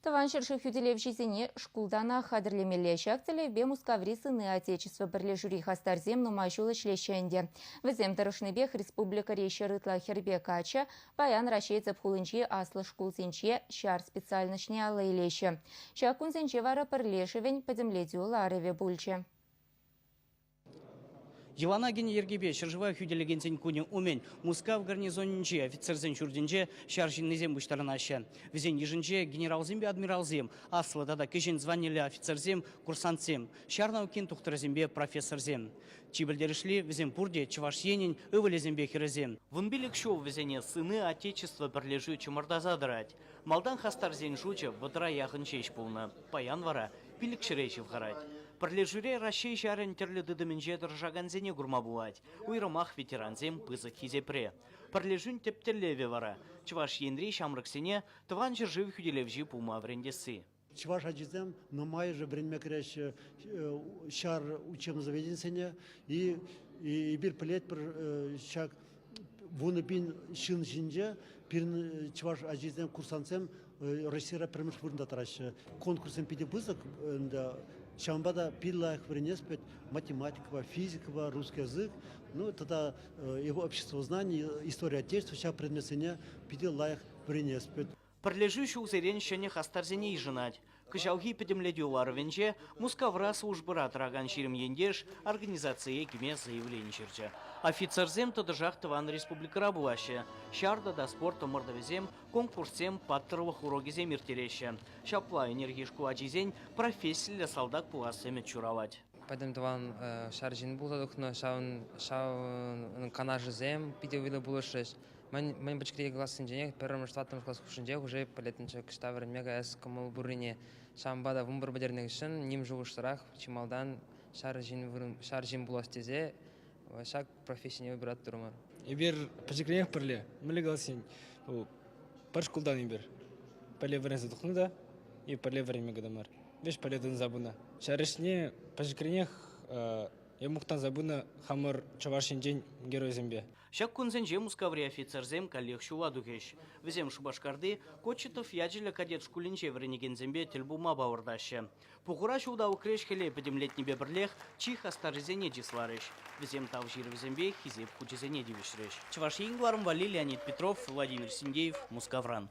Таван шерших юделевшизине шкулдана хадрлемелле шактеле бе мускаври сыны отечества бірле жюри хастарзем нумайшулы шлещенде. Візем тарышныбех республика рейші рытла хербе кача, баян рашейцев хулынче аслы шкулсенче шар специальнышне алайлеші. Шакунсенче вара пірлешевень падемледю лареве бульче. Еванагин Ергебе, шыржыва хюделегенсен куне умен, Мускав гарнизонниче, офицерзен чурденче, шаржиннезем буштарынаща. Везен ежинче генералзембе адмиралзем, аслы дада кешен званили офицерзем, курсантзем, шарнаукен тухтырзембе профессорзем. Чибельдеришли везен пурде, чавашьенин, ывалезембе херезем. Вунбилик шоу везене сыны отечества прилежу чумарда задрать. Малдан хастарзен жуча, ватра яхынчеш полна, паян вара, пилик шеречев гарать. Прилежуре Россия шарен терлюды доменже держаганзене гурмабуать. Уйромах ветеранзем пызык хизепре. Прилежун тептелеве вара. Чваш енри шамраксене, таван жив хюделевжи пума врендесы. Чваш аджизем, но май же время креш шар учебно заведенсене и бир плет шаг вуныбин шин шинже пирн чваш аджизем курсанцем Россия премьер фурнда тараш конкурсом пиде пызык да Шамбада пилла принеспет математика, физика, русский язык. Ну, тогда его общество знаний, история отечества, сейчас преднесение пидил лаях принеспет. Прилежущий узерен щене хастарзене и женать. Кышалги педемледю ларвенче, мускавра службыра траган ширим ендеш, организации кеме заявление черча. Офицерзем тодržах таван республика рабуаще. Шарда да спорта мордовезем, конкурсем паттыровых урогизем иртереще. Шапла энергишку аджизень, профессия для солдат пуласеме чуровать. Пойдем таван шаржин был задухно, шаун канажизем, пидевилы булышеш. Мен бачкрие класс инженер, первым штатным класс хушинже уже полетничек штавер мега эс камал бурине. Шамбада вумбар бадернегшин, ним живуштарах, чималдан шаржин буластезе, шаг профессия выбирать турмар. Ибер бачкрие перле, мели галсин, паршкулдан ибер. Перле время задухну да, и перле время гадамар. Веш перле дан забуна. Шаришне бачкрие я мухтан забуна хамар чавашин день герой зембе. Шак кунзенже мускаври офицерзем коллег шуладухеш. Везем шубашкарды, Кочетов яджиля кадет шкулинче вренеген зембе тельбума бауырдаще. Пухура шуда укреш хеле педемлетний бебрлех, чих астарзене дисларыш. Везем тавжир в зембе, хизеп кучезене дивишреш. Чаваш ингларм вали Леонид Петров, Владимир Синдеев, Мускавран.